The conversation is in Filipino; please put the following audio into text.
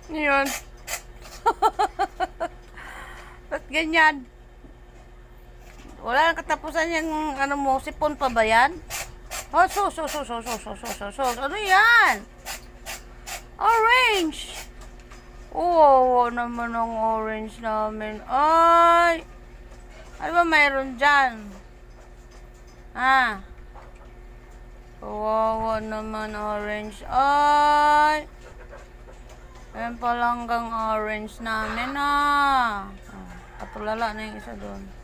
Yun. Ba't ganyan? Wala nang katapusan yung ano mo, sipon pa ba yan? Oh, sus. Ano yan? Orange! Oo, naman ang orange namin. Ay! Ano ba mayroon dyan? Ah. Kawawa naman orange. Ay! Ayan palanggang orange namin ah. Patulala na yung isa doon.